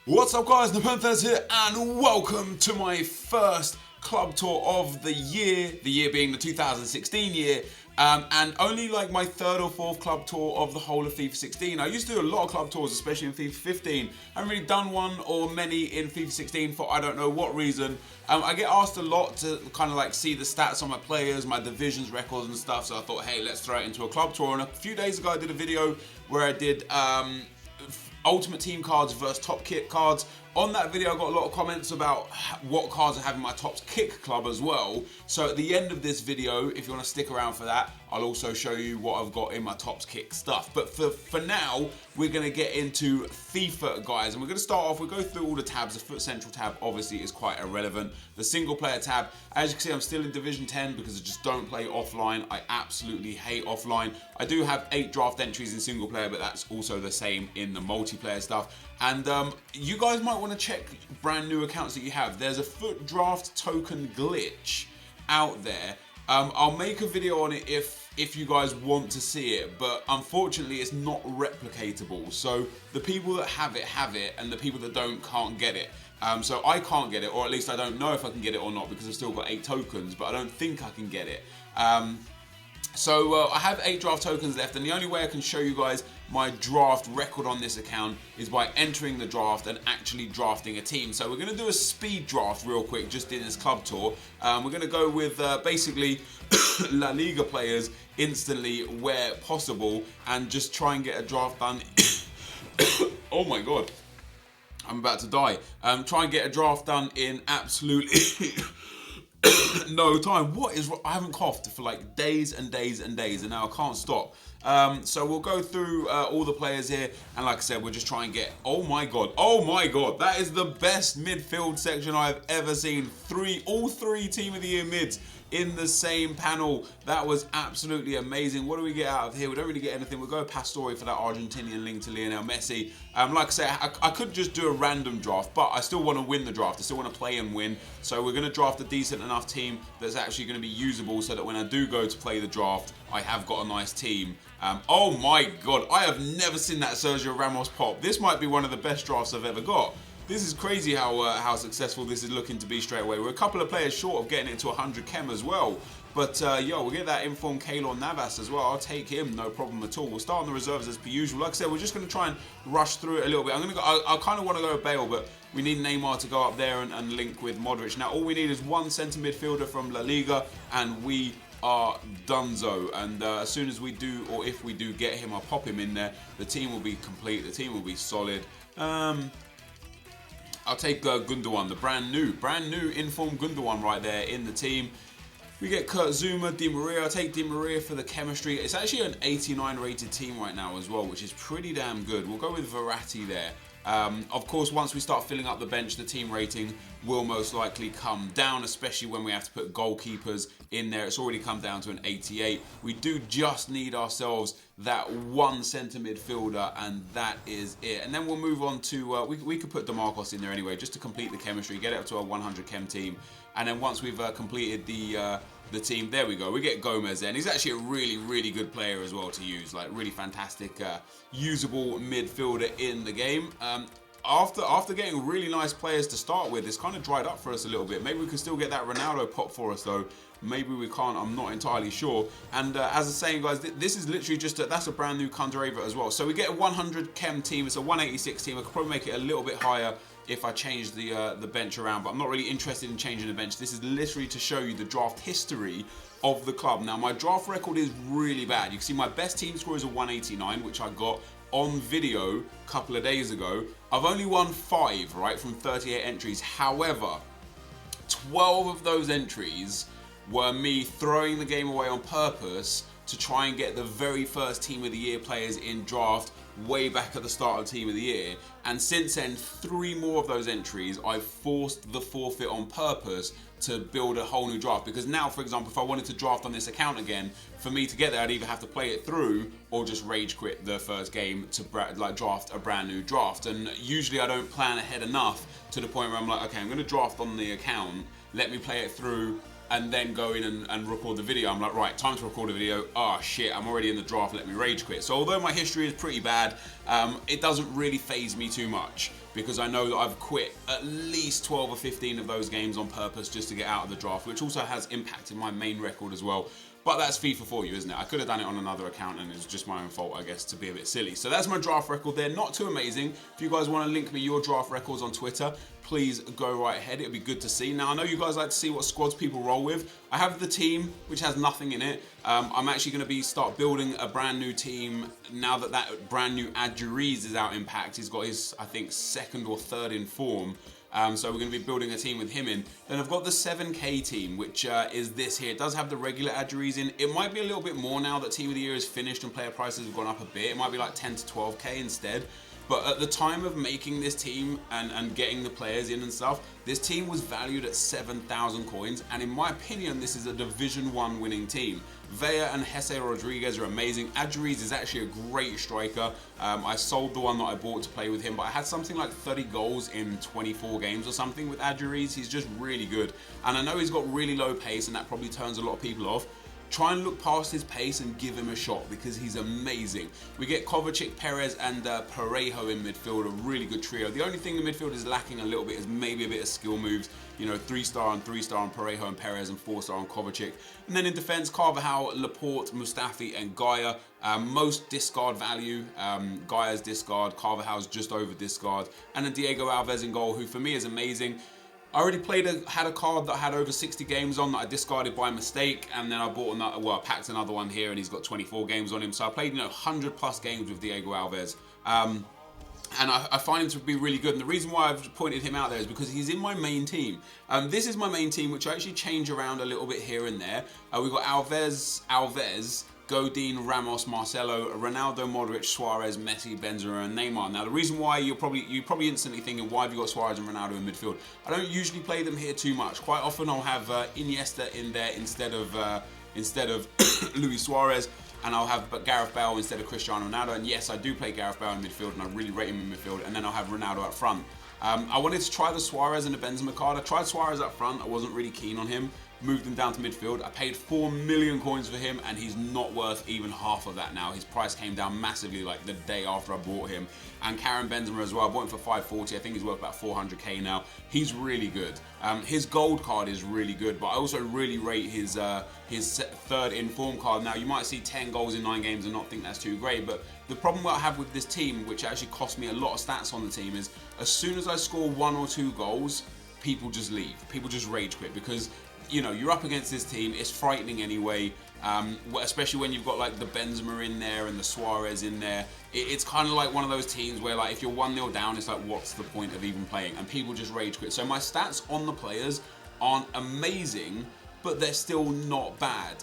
What's up guys, NepentheZ here and welcome to my first club tour of the year being the 2016 year, and only like my third or fourth club tour of the whole of FIFA 16. I used to do a lot of club tours, especially in FIFA 15. I haven't really done one or many in FIFA 16 for I don't know what reason. I get asked a lot to kind of like see the stats on my players, my divisions records and stuff, so I thought, hey, let's throw it into a club tour. And a few days ago I did a video where I did Ultimate Team cards versus Top Kit cards. On that video I got a lot of comments about what cards I have in my Top Kick club as well. So at the end of this video, if you want to stick around for that, I'll also show you what I've got in my Top Kick stuff. But for now, we're going to get into FIFA, guys. And we're going to start off, we'll go through all the tabs. The Foot Central tab obviously is quite irrelevant. The single player tab, as you can see, I'm still in Division 10 because I just don't play offline. I absolutely hate offline. I do have 8 draft entries in single player, but that's also the same in the multiplayer stuff. And you guys might want to check brand new accounts that you have. There's a Foot Draft token glitch out there. I'll make a video on it if you guys want to see it, but unfortunately it's not replicatable. So the people that have it, and the people that don't can't get it. So I can't get it, or at least I don't know if I can get it or not because I've still got 8 tokens, but I don't think I can get it. So I have 8 draft tokens left, and the only way I can show you guys my draft record on this account is by entering the draft and actually drafting a team. So we're going to do a speed draft real quick just in this club tour. We're going to go with basically La Liga players instantly where possible and just try and get a draft done. Oh my god, I'm about to die. Try and get a draft done in absolutely no time. What is wrong? I haven't coughed for like days and days and days, and now I can't stop. So we'll go through all the players here, and like I said, we'll just try and get. Oh my god! That is the best midfield section I've ever seen. All three Team of the Year mids in the same panel. That was absolutely amazing. What do we get out of here? We don't really get anything. We'll go Pastore for that Argentinian link to Lionel Messi. Like I said, I could just do a random draft, but I still want to win the draft. I still want to play and win. So we're going to draft a decent enough team that's actually going to be usable so that when I do go to play the draft, I have got a nice team. Oh my god, I have never seen that Sergio Ramos pop. This might be one of the best drafts I've ever got. This is crazy how successful this is looking to be straight away. We're a couple of players short of getting it to 100 chem as well. But yo, we'll get that informed Keylor Navas as well. I'll take him, no problem at all. We'll start on the reserves as per usual. Like I said, we're just going to try and rush through it a little bit. I kind of want to go Bale, but we need Neymar to go up there and link with Modric. Now, all we need is one centre midfielder from La Liga, and we are donezo. And as soon as we do, or if we do get him, I'll pop him in there. The team will be complete. The team will be solid. I'll take Gundogan, the brand new informed Gundogan right there in the team. We get Kurt Zuma, Di Maria. I'll take Di Maria for the chemistry. It's actually an 89 rated team right now as well, which is pretty damn good. We'll go with Verratti there. Of course, once we start filling up the bench, the team rating will most likely come down, especially when we have to put goalkeepers in there. It's already come down to an 88. We do just need ourselves that one centre midfielder, and that is it. And then we'll move on to, we could put DeMarcos in there anyway, just to complete the chemistry, get it up to a 100 chem team. And then once we've completed the team, there we go, we get Gomez there. And he's actually a really, really good player as well to use, like really fantastic, usable midfielder in the game. After getting really nice players to start with, it's kind of dried up for us a little bit. Maybe we can still get that Ronaldo pop for us though. Maybe we can't, I'm not entirely sure. And as I was saying, guys, this is literally just that's a brand new Kunderaver as well. So we get a 100 chem team. It's a 186 team. I could probably make it a little bit higher if I change the bench around, but I'm not really interested in changing the bench. This is literally to show you the draft history of the club. Now, my draft record is really bad. You can see my best team score is a 189, which I got on video a couple of days ago. I've only won 5, right, from 38 entries. However, 12 of those entries were me throwing the game away on purpose to try and get the very first Team of the Year players in draft way back at the start of Team of the Year. And since then, 3 more of those entries, I've forced the forfeit on purpose to build a whole new draft. Because now, for example, if I wanted to draft on this account again, for me to get there, I'd either have to play it through or just rage quit the first game to draft a brand new draft. And usually I don't plan ahead enough to the point where I'm like, okay, I'm going to draft on the account, let me play it through, and then go in and record the video. I'm like, right, time to record a video. Oh shit, I'm already in the draft, let me rage quit. So although my history is pretty bad, it doesn't really faze me too much, because I know that I've quit at least 12 or 15 of those games on purpose just to get out of the draft, which also has impacted my main record as well. But that's FIFA for you, isn't it? I could have done it on another account, and it's just my own fault, I guess, to be a bit silly. So that's my draft record there. Not too amazing. If you guys want to link me your draft records on Twitter, please go right ahead. It'll be good to see. Now, I know you guys like to see what squads people roll with. I have the team, which has nothing in it. I'm actually going to start building a brand new team now that brand new Enquiries is out in Pact. He's got his, I think, second or third in form. So we're going to be building a team with him in. Then I've got the 7K team, which is this here. It does have the regular Enquiries in. It might be a little bit more now that Team of the Year is finished and player prices have gone up a bit. It might be like 10 to 12K instead. But at the time of making this team and getting the players in and stuff, this team was valued at 7,000 coins. And in my opinion, this is a Division 1 winning team. Vea and Jesse Rodriguez are amazing. Enquiries is actually a great striker. I sold the one that I bought to play with him, but I had something like 30 goals in 24 games or something with Enquiries. He's just really good. And I know he's got really low pace, and that probably turns a lot of people off. Try and look past his pace and give him a shot, because he's amazing. We get Kovacic, Perez, and Parejo in midfield, a really good trio. The only thing the midfield is lacking a little bit is maybe a bit of skill moves. You know, 3-star on Parejo and Perez, and 4-star on Kovacic. And then in defense, Carvajal, Laporte, Mustafi, and Gaia. Most discard value. Gaia's discard, Carvajal's just over discard. And then Diego Alves in goal, who for me is amazing. I already had a card that had over 60 games on that I discarded by mistake, and then I bought another, well, I packed another one here, and he's got 24 games on him. So I played, 100 plus games with Diego Alves. And I find him to be really good. And the reason why I've pointed him out there is because he's in my main team. This is my main team, which I actually change around a little bit here and there. We've got Alves, Godin, Ramos, Marcelo, Ronaldo, Modric, Suarez, Messi, Benzema, and Neymar. Now, the reason why you're probably instantly thinking, why have you got Suarez and Ronaldo in midfield? I don't usually play them here too much. Quite often, I'll have Iniesta in there instead of Luis Suarez, and I'll have Gareth Bale instead of Cristiano Ronaldo. And yes, I do play Gareth Bale in midfield, and I really rate him in midfield. And then I'll have Ronaldo up front. I wanted to try the Suarez and the Benzema card. I tried Suarez up front. I wasn't really keen on him. Moved him down to midfield. I paid 4 million coins for him, and he's not worth even half of that now. His price came down massively like the day after I bought him. And Karim Benzema as well. I bought him for 540. I think he's worth about 400k now. He's really good. His gold card is really good, but I also really rate his third in form card. Now, you might see 10 goals in 9 games and not think that's too great, but the problem I have with this team, which actually cost me a lot of stats on the team, is as soon as I score 1 or 2 goals, people just leave. People just rage quit, because you're up against this team. It's frightening anyway, especially when you've got like the Benzema in there and the Suarez in there. It's kind of like one of those teams where, like, if you're 1-0 down, it's like, what's the point of even playing? And people just rage quit. So my stats on the players aren't amazing, but they're still not bad.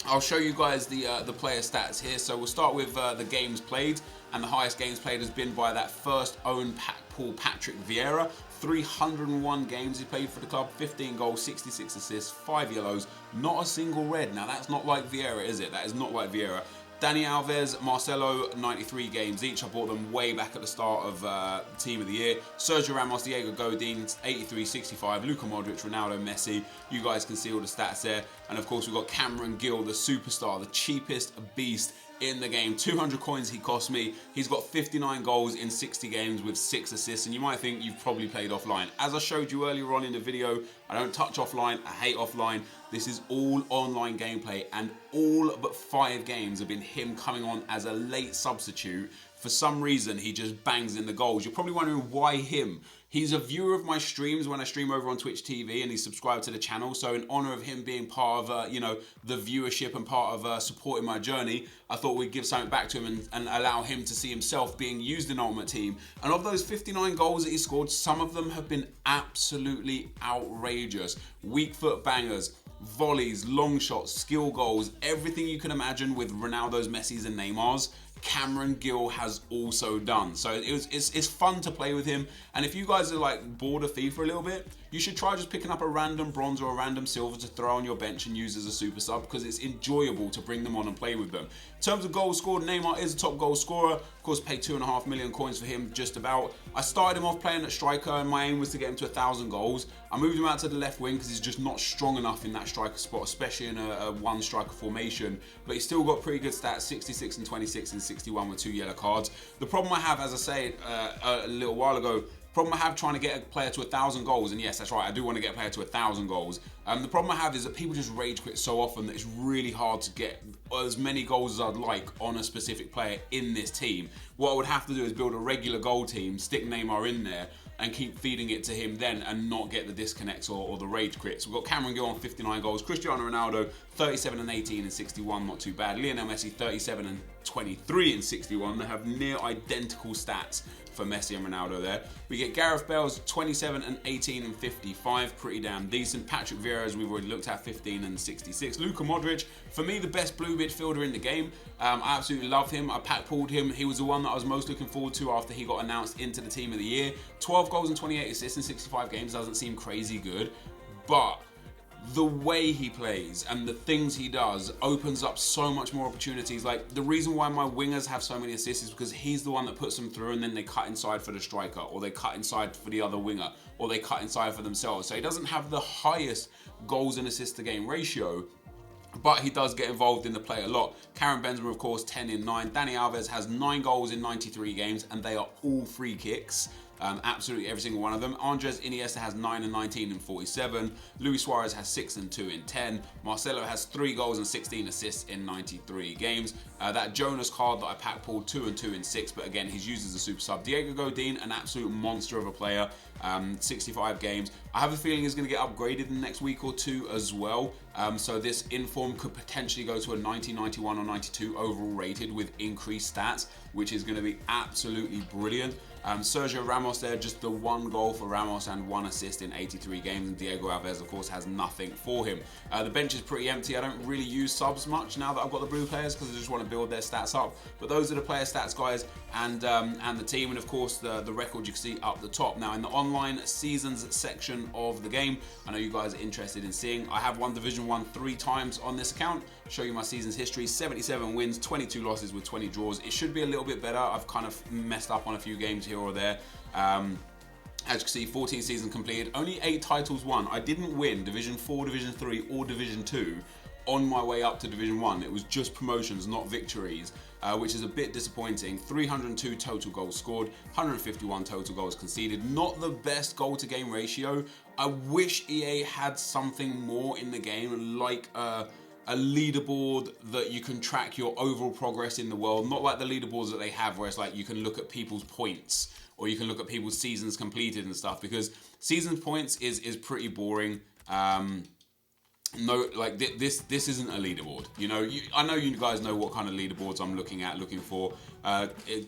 I'll show you guys the player stats here. So we'll start with the games played, and the highest games played has been by that first own Paul Patrick Vieira. 301 games he played for the club, 15 goals, 66 assists, 5 yellows, not a single red. Now that's not like Vieira, is it? That is not like Vieira. Dani Alves, Marcelo, 93 games each. I bought them way back at the start of Team of the Year. Sergio Ramos, Diego Godin, 83, 65. Luka Modric, Ronaldo, Messi. You guys can see all the stats there. And of course, we've got Cameron Gill, the superstar, the cheapest beast in the game. 200 coins he cost me. He's got 59 goals in 60 games with 6 assists, and you might think you've probably played offline. As I showed you earlier on in the video, I don't touch offline. I hate offline. This is all online gameplay, and all but 5 games have been him coming on as a late substitute. For some reason, he just bangs in the goals. You're probably wondering, why him? He's a viewer of my streams when I stream over on Twitch TV, and he's subscribed to the channel. So in honor of him being part of, the viewership and part of supporting my journey, I thought we'd give something back to him and allow him to see himself being used in Ultimate Team. And of those 59 goals that he scored, some of them have been absolutely outrageous. Weak foot bangers, volleys, long shots, skill goals, everything you can imagine with Ronaldo's, Messi's, and Neymar's. Cameron Gill has also done. So it's fun to play with him. And if you guys are like bored of FIFA a little bit, you should try just picking up a random bronze or a random silver to throw on your bench and use as a super sub, because it's enjoyable to bring them on and play with them. In terms of goals scored, Neymar is a top goal scorer. Of course, paid 2.5 million coins for him, just about. I started him off playing at striker, and my aim was to get him to 1,000 goals. I moved him out to the left wing because he's just not strong enough in that striker spot, especially in a one striker formation. But he's still got pretty good stats, 66 and 26 and 61 with 2 yellow cards. The problem I have, as I said a little while ago, problem I have trying to get a player to 1,000 goals, and yes, that's right, I do want to get a player to 1,000 goals. The problem I have is that people just rage quit so often that it's really hard to get as many goals as I'd like on a specific player in this team. What I would have to do is build a regular goal team, stick Neymar in there, and keep feeding it to him then, and not get the disconnects or the rage quits. We've got Cameron Gill on 59 goals, Cristiano Ronaldo 37 and 18 and 61, not too bad. Lionel Messi 37 and 23 and 61. They have near identical stats for Messi and Ronaldo there. We get Gareth Bale's 27 and 18 and 55, pretty damn decent. Patrick Vieira, as we've already looked at, 15 and 66. Luka Modric, for me, the best blue midfielder in the game. I absolutely love him. I pack pulled him. He was the one that I was most looking forward to after he got announced into the team of the year. 12 goals and 28 assists in 65 games doesn't seem crazy good, but the way he plays and the things he does opens up so much more opportunities. Like, the reason why my wingers have so many assists is because he's the one that puts them through, and then they cut inside for the striker, or they cut inside for the other winger, or they cut inside for themselves. So he doesn't have the highest goals and assists to game ratio, but he does get involved in the play a lot. Karim Benzema, of course, 10 in 9. Dani Alves has 9 goals in 93 games, and they are all free kicks. Absolutely every single one of them. Andres Iniesta has 9 and 19 and 47. Luis Suarez has 6 and 2 in 10. Marcelo has 3 goals and 16 assists in 93 games. That Jonas card that I pack pulled 2 and 2 in 6, but again, he's used as a super sub. Diego Godin, an absolute monster of a player. 65 games. I have a feeling he's going to get upgraded in the next week or two as well. So this inform could potentially go to a 90, 91 or 92 overall rated with increased stats, which is going to be absolutely brilliant. Sergio Ramos there, just the 1 goal for Ramos and 1 assist in 83 games, and Diego Alves, of course, has nothing for him. The bench is pretty empty. I don't really use subs much now that I've got the blue players, because I just want to build their stats up. But those are the player stats, guys, and the team, and of course the record you can see up the top. Now, in the online seasons section of the game, I know you guys are interested in seeing, I have won Division 1 3 times on this account. Show you my season's history: 77 wins, 22 losses with 20 draws. It should be a little bit better. I've kind of messed up on a few games here or there. As you can see, 14 seasons completed, only 8 titles won. I didn't win Division 4, Division 3 or Division 2 on my way up to Division 1. It was just promotions, not victories, which is a bit disappointing. 302 total goals scored, 151 total goals conceded. Not the best goal to game ratio. I wish EA had something more in the game, like a leaderboard that you can track your overall progress in the world. Not like the leaderboards that they have, where it's like you can look at people's points, or you can look at people's seasons completed and stuff, because seasons points is pretty boring. No, like this isn't a leaderboard. You know, I know you guys know what kind of leaderboards I'm looking for.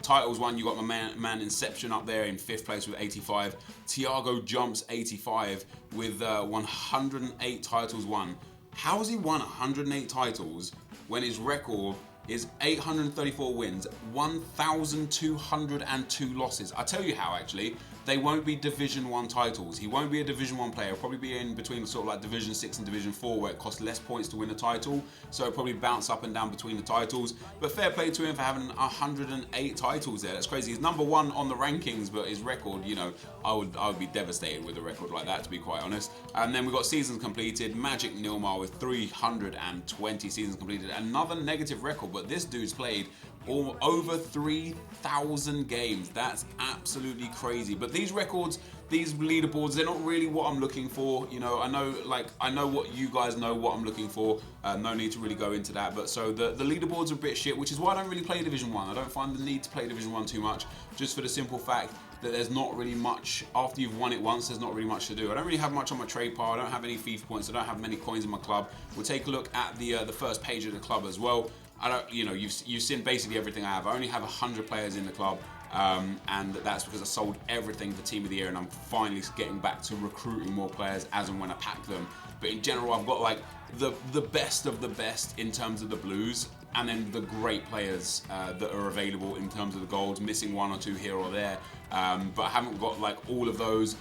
Titles won, you got my man Inception up there in 5th place with 85. Thiago Jumps 85 with 108 titles won. How has he won 108 titles when his record is 834 wins, 1,202 losses? I tell you how, actually. They won't be Division 1 titles. He won't be a Division 1 player. He'll probably be in between sort of like Division 6 and Division 4, where it costs less points to win a title. So it'll probably bounce up and down between the titles. But fair play to him for having 108 titles there. That's crazy. He's number 1 on the rankings, but his record, you know, I would be devastated with a record like that, to be quite honest. And then we've got seasons completed. Magic Nilmar with 320 seasons completed. Another negative record, but this dude's played over 3,000 games. That's absolutely crazy. But these records, these leaderboards, they're not really what I'm looking for. You know, I know what you guys know what I'm looking for. No need to really go into that. But so the leaderboards are a bit shit, which is why I don't really play Division 1. I don't find the need to play Division 1 too much, just for the simple fact that there's not really much, after you've won it once, there's not really much to do. I don't really have much on my trade pile. I don't have any FIFA points. I don't have many coins in my club. We'll take a look at the first page of the club as well. I don't, you know, you've seen basically everything I have. I only have 100 players in the club, and that's because I sold everything for Team of the Year, and I'm finally getting back to recruiting more players as and when I pack them. But in general, I've got like the best of the best in terms of the blues, and then the great players that are available in terms of the golds, missing 1 or 2 here or there. But I haven't got like all of those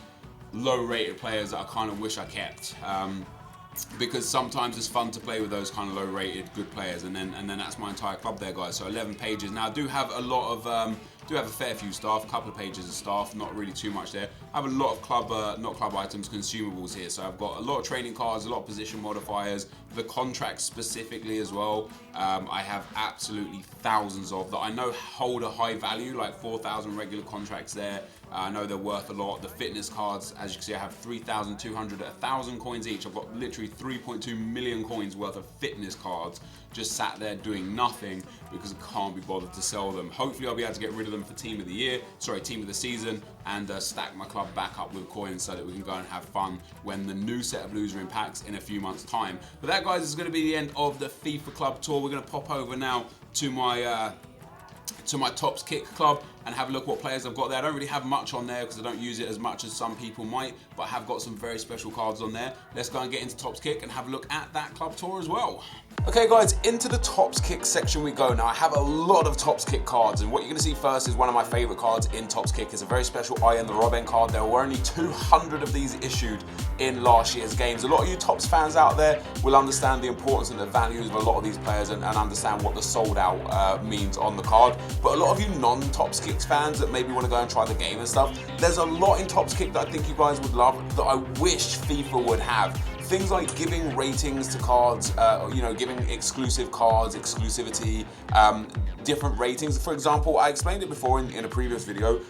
low-rated players that I kind of wish I kept. because sometimes it's fun to play with those kind of low-rated good players, and then that's my entire club there, guys. So 11 pages. Now I do have a lot of a fair few staff, a couple of pages of staff, not really too much there. I have a lot of club, not club items, consumables here. So I've got a lot of training cards, a lot of position modifiers, the contracts specifically as well. I have absolutely thousands of that I know hold a high value, like 4,000 regular contracts there. I know they're worth a lot. The fitness cards, as you can see, I have 3,200 at 1,000 coins each. I've got literally 3.2 million coins worth of fitness cards just sat there doing nothing because I can't be bothered to sell them. Hopefully I'll be able to get rid of them for team of the season, and stack my club back up with coins so that we can go and have fun when the new set of loser impacts in a few months' time. But that, guys, is going to be the end of the FIFA Club Tour. We're going to pop over now to my Tops Kick club and have a look what players I've got there. I don't really have much on there because I don't use it as much as some people might, but I have got some very special cards on there. Let's go and get into Tops Kick and have a look at that club tour as well. Okay, guys, into the Tops Kick section we go now. I have a lot of Tops Kick cards, and what you're going to see first is one of my favourite cards in Tops Kick. It's a very special I Am the Robin card. There were only 200 of these issued in last year's games. A lot of you Tops fans out there will understand the importance and the values of a lot of these players and understand what the sold out means on the card. But a lot of you non-Tops Kicks fans that maybe want to go and try the game and stuff, there's a lot in Tops Kick that I think you guys would love that I wish FIFA would have. Things like giving ratings to cards, giving exclusive cards, exclusivity, different ratings. For example, I explained it before in a previous video.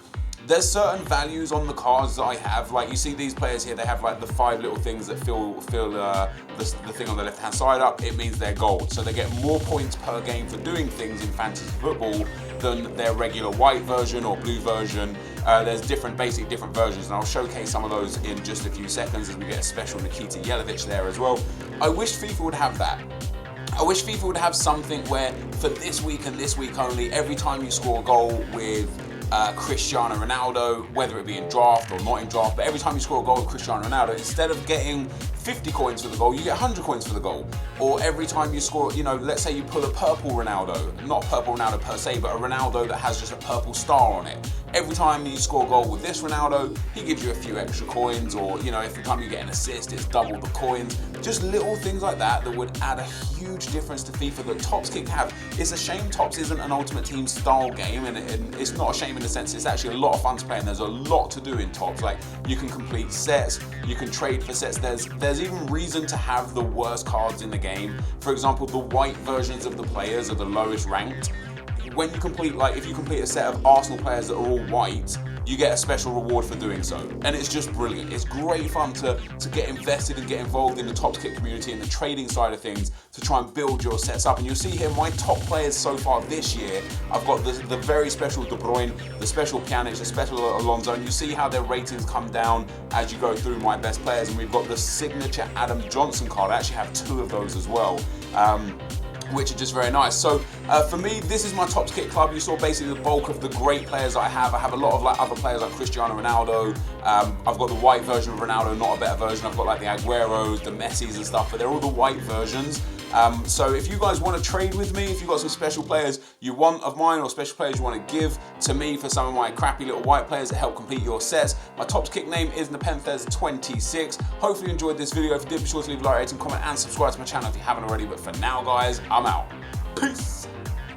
There's certain values on the cards that I have. Like you see these players here, they have like the 5 little things that fill the thing on the left-hand side up. It means they're gold. So they get more points per game for doing things in fantasy football than their regular white version or blue version. There's different versions, and I'll showcase some of those in just a few seconds as we get a special Nikita Jelavic there as well. I wish FIFA would have that. I wish FIFA would have something where for this week and this week only, every time you score a goal with Cristiano Ronaldo, whether it be in draft or not in draft, but every time you score a goal with Cristiano Ronaldo, instead of getting 50 coins for the goal, you get 100 coins for the goal. Or every time you score, let's say you pull a purple Ronaldo, not a purple Ronaldo per se, but a Ronaldo that has just a purple star on it. Every time you score a goal with this Ronaldo, he gives you a few extra coins, or every time you get an assist, it's double the coins. Just little things like that would add a huge difference to FIFA that Tops Kick have. It's a shame Tops isn't an Ultimate Team style game, and it's not a shame in the sense it's actually a lot of fun to play, and there's a lot to do in Tops. Like you can complete sets, you can trade for sets. There's even reason to have the worst cards in the game. For example, the white versions of the players are the lowest ranked. When you complete, if you complete a set of Arsenal players that are all white, you get a special reward for doing so. And it's just brilliant. It's great fun to get invested and get involved in the Tops Kick community and the trading side of things to try and build your sets up. And you'll see here my top players so far this year. I've got the very special De Bruyne, the special Pjanic, the special Alonso, and you see how their ratings come down as you go through my best players. And we've got the signature Adam Johnson card. I actually have 2 of those as well. Which are just very nice. So for me, this is my Tops Kick club. You saw basically the bulk of the great players I have. I have a lot of other players like Cristiano Ronaldo. I've got the white version of Ronaldo, not a better version. I've got the Agueros, the Messis and stuff, but they're all the white versions. So if you guys want to trade with me, if you've got some special players you want of mine or special players you want to give to me for some of my crappy little white players that help complete your sets, my Tops Kick name is NepentheZ26. Hopefully you enjoyed this video. If you did, be sure to leave a like, rating, comment and subscribe to my channel if you haven't already. But for now, guys, I'm out. Peace.